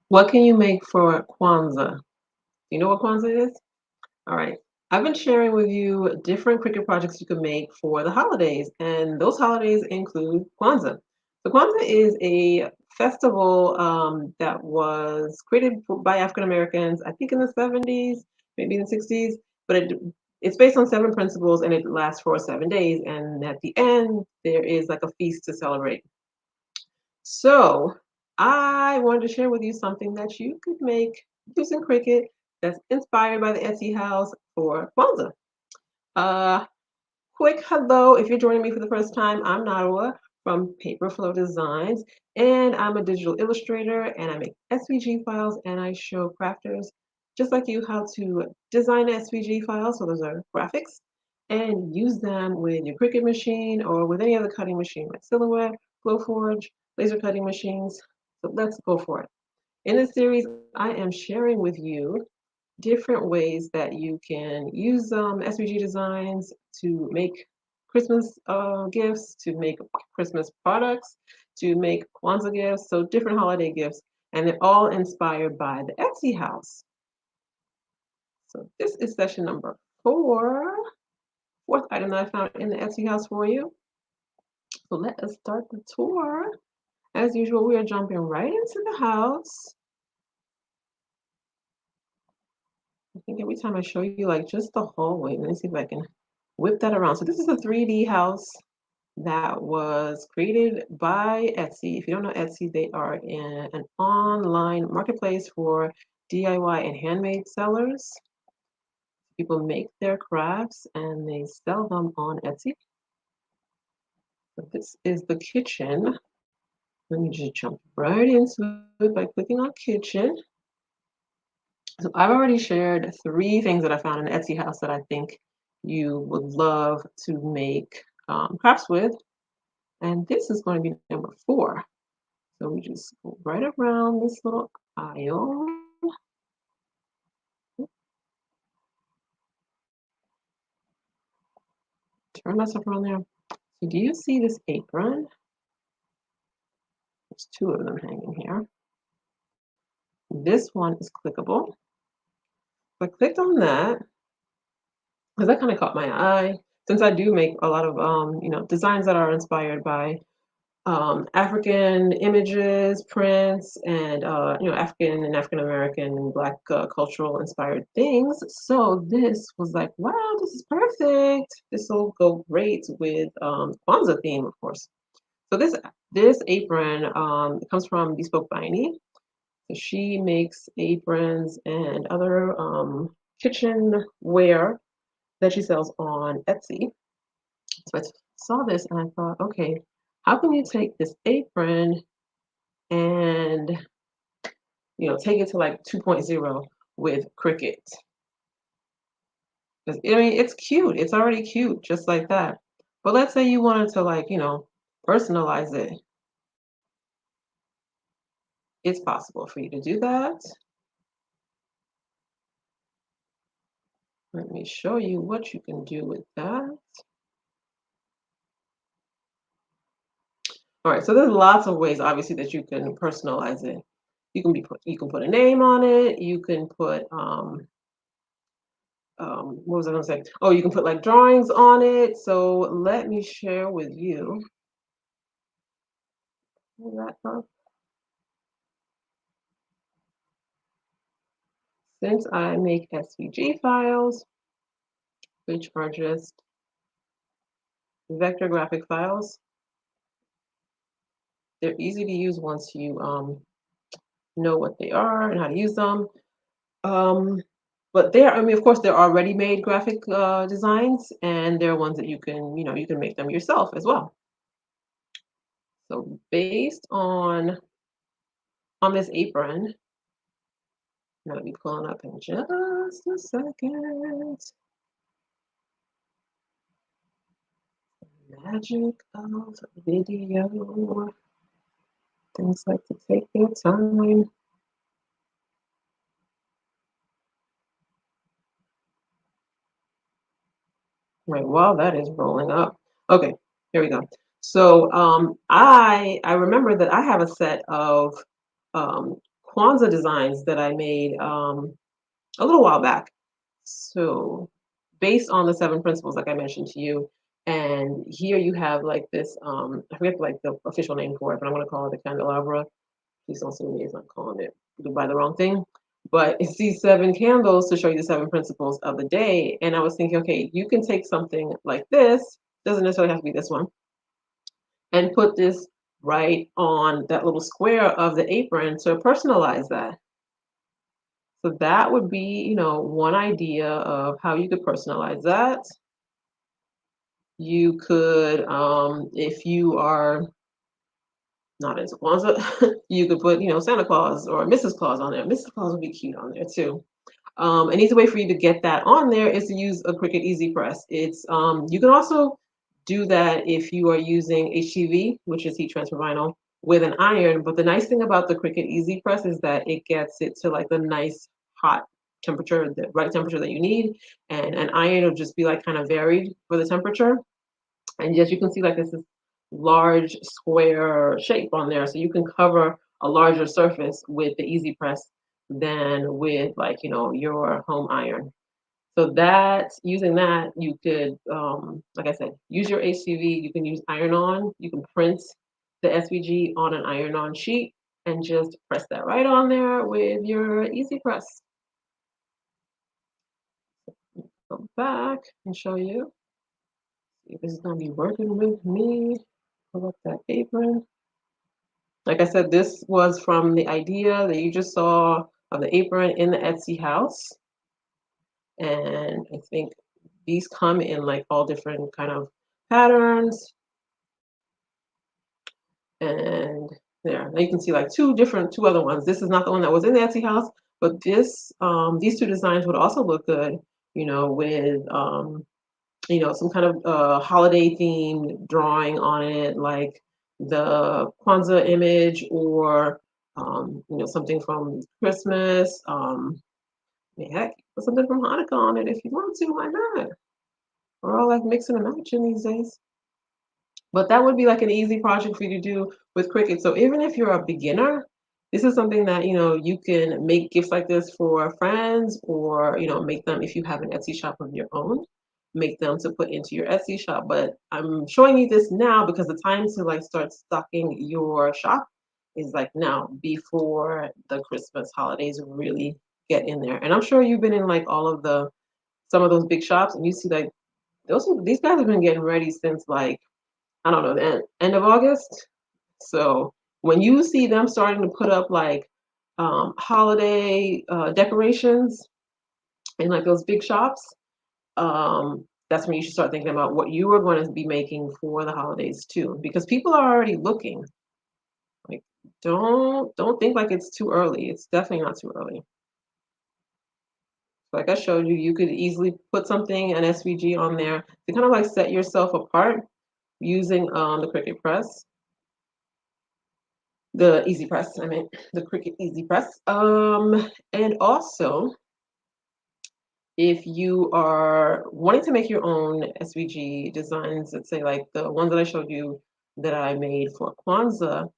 What can you make for Kwanzaa? Do you know what Kwanzaa is? All right. I've been sharing with you different Cricut projects you can make for the holidays, and those holidays include Kwanzaa. So Kwanzaa is a festival that was created by African Americans, I think in the 70s, maybe in the 60s, but it's based on seven principles and it lasts for 7 days. And at the end, there is like a feast to celebrate. So I wanted to share with you something that you could make using Cricut that's inspired by the Etsy house for Kwanzaa. Uh, Quick hello, if you're joining me for the first time, I'm Narawa from Paper Flow Designs, and I'm a digital illustrator, and I make SVG files, and I show crafters just like you how to design SVG files, so those are graphics, and use them with your Cricut machine or with any other cutting machine like Silhouette, Glowforge, laser cutting machines. So let's go for it. In this series, I am sharing with you different ways that you can use SVG designs to make Christmas gifts, to make Christmas products, to make Kwanzaa gifts, so different holiday gifts, and they're all inspired by the Etsy house. So this is session number fourth item that I found in the Etsy house for you. So let us start the tour. As usual, we are jumping right into the house. I think every time I show you like just the hallway, let me see if I can whip that around. So this is a 3D house that was created by Etsy. If you don't know Etsy, they are an online marketplace for DIY and handmade sellers. People make their crafts and they sell them on Etsy. So this is the kitchen. Let me just jump right into it by clicking on kitchen. So I've already shared three things that I found in the Etsy house that I think you would love to make crafts with. And this is going to be number four. So we just go right around this little aisle. Turn myself around there. So do you see this apron? There's two of them hanging here. This one is clickable. So I clicked on that because that kind of caught my eye. Since I do make a lot of designs that are inspired by African images, prints, and African and African American and Black cultural inspired things. So this was like, wow, this is perfect. This will go great with Kwanzaa theme, of course. So this apron comes from Bespoke Binding. So she makes aprons and other kitchenware that she sells on Etsy. So I saw this and I thought, okay, how can you take this apron and take it to like 2.0 with Cricut? Because I mean, it's cute. It's already cute, just like that. But let's say you wanted to personalize it. It's possible for you to do that. Let me show you what you can do with that. All right, so there's lots of ways, obviously, that you can personalize it. You can put a name on it. You can put what was I going to say? Oh, you can put like drawings on it. So let me share with you. That up. Since I make SVG files, which are just vector graphic files, they're easy to use once you know what they are and how to use them. But I mean, of course, there are ready-made graphic designs, and there are ones that you can make them yourself as well. So based on this apron, I'll be pulling up in just a second. Magic of video. Things like to take their time. Right, while that is rolling up. Okay, here we go. So I remember that I have a set of Kwanzaa designs that I made a little while back. So based on the seven principles, like I mentioned to you, and here you have like this, I forget like the official name for it, but I'm gonna call it the candelabra. Please don't sue me if I'm calling it by the wrong thing. But it's these seven candles to show you the seven principles of the day. And I was thinking, okay, you can take something like this, doesn't necessarily have to be this one, and put this right on that little square of the apron to personalize that. So that would be, one idea of how you could personalize that. You could, if you are not into Kwanzaa, you could put, Santa Claus or Mrs. Claus on there. Mrs. Claus would be cute on there too. An easy way for you to get that on there is to use a Cricut Easy Press. It's you can also do that if you are using HTV, which is heat transfer vinyl, with an iron. But the nice thing about the Cricut Easy Press is that it gets it to like the nice hot temperature, the right temperature that you need, and an iron will just be like kind of varied for the temperature. And yes, you can see like this is large square shape on there, so you can cover a larger surface with the Easy Press than with like your home iron. So that using that, you could like I said, use your HCV. You can use iron on. You can print the SVG on an iron on sheet and just press that right on there with your Easy Press. Go back and show you. See if this is going to be working with me. Pull up that apron. Like I said, this was from the idea that you just saw of the apron in the Etsy house. And I think these come in like all different kind of patterns. And there, now you can see like two other ones. This is not the one that was in the Etsy house, but these two designs would also look good, with some kind of holiday themed drawing on it, like the Kwanzaa image or something from Christmas. Heck, put something from Hanukkah on it if you want to. Why not? We're all like mixing and matching these days. But that would be like an easy project for you to do with Cricut. So even if you're a beginner, this is something that you can make gifts like this for friends, or make them if you have an Etsy shop of your own, make them to put into your Etsy shop. But I'm showing you this now because the time to like start stocking your shop is like now, before the Christmas holidays really get in there. And I'm sure you've been in like some of those big shops, and you see like these guys have been getting ready since like, I don't know, the end of August. So when you see them starting to put up like holiday decorations in like those big shops, that's when you should start thinking about what you are going to be making for the holidays too, because people are already looking. Like, don't think like it's too early. It's definitely not too early. Like I showed you, you could easily put something, an SVG on there to kind of like set yourself apart using the Cricut Press. The Easy Press, I mean, the Cricut Easy Press. And also, if you are wanting to make your own SVG designs, let's say like the ones that I showed you that I made for Kwanzaa,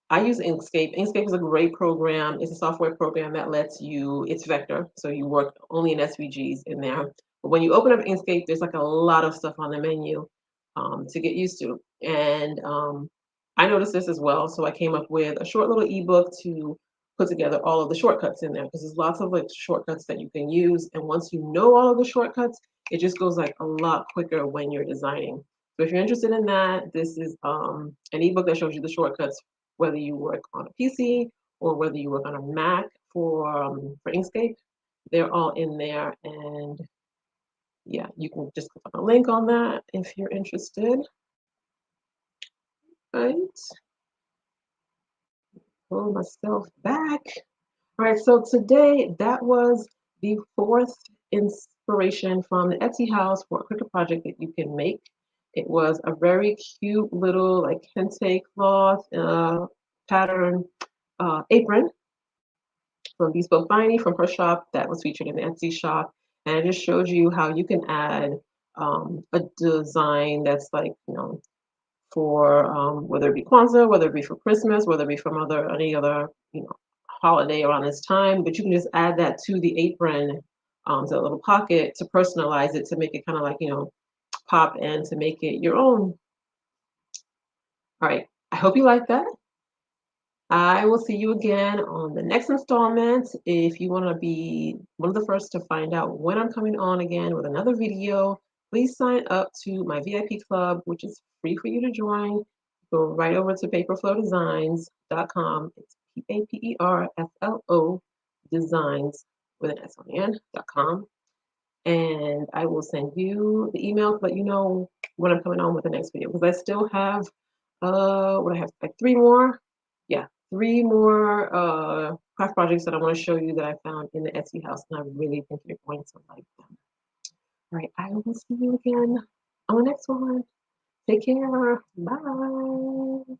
I use Inkscape. Inkscape is a great program. It's a software program that lets you, it's vector, so you work only in SVGs in there. But when you open up Inkscape, there's like a lot of stuff on the menu to get used to. And I noticed this as well, so I came up with a short little ebook to put together all of the shortcuts in there, because there's lots of like shortcuts that you can use. And once you know all of the shortcuts, it just goes like a lot quicker when you're designing. So if you're interested in that, this is an ebook that shows you the shortcuts, whether you work on a PC or whether you work on a Mac for Inkscape. They're all in there, and yeah, you can just click on a link on that if you're interested. Right. Pull myself back. All right, so today that was the fourth inspiration from the Etsy house for a Cricut project that you can make. It was a very cute little like kente cloth pattern apron from Bespoke Finey from her shop that was featured in the Etsy shop. And it just showed you how you can add a design that's like, for whether it be Kwanzaa, whether it be for Christmas, whether it be from any other, holiday around this time, but you can just add that to the apron, to a little pocket to personalize it, to make it kind of like, pop and to make it your own. All right. I hope you like that. I will see you again on the next installment. If you want to be one of the first to find out when I'm coming on again with another video, please sign up to my VIP club, which is free for you to join. Go right over to paperflowdesigns.com. It's PAPERFLO designs with an S on the end.com. And I will send you the email to let you know when I'm coming on with the next video, because I still have what I have, like three more. Yeah, three more craft projects that I want to show you that I found in the Etsy house, and I really think you're going to like them. All right, I will see you again on the next one. Take care. Bye.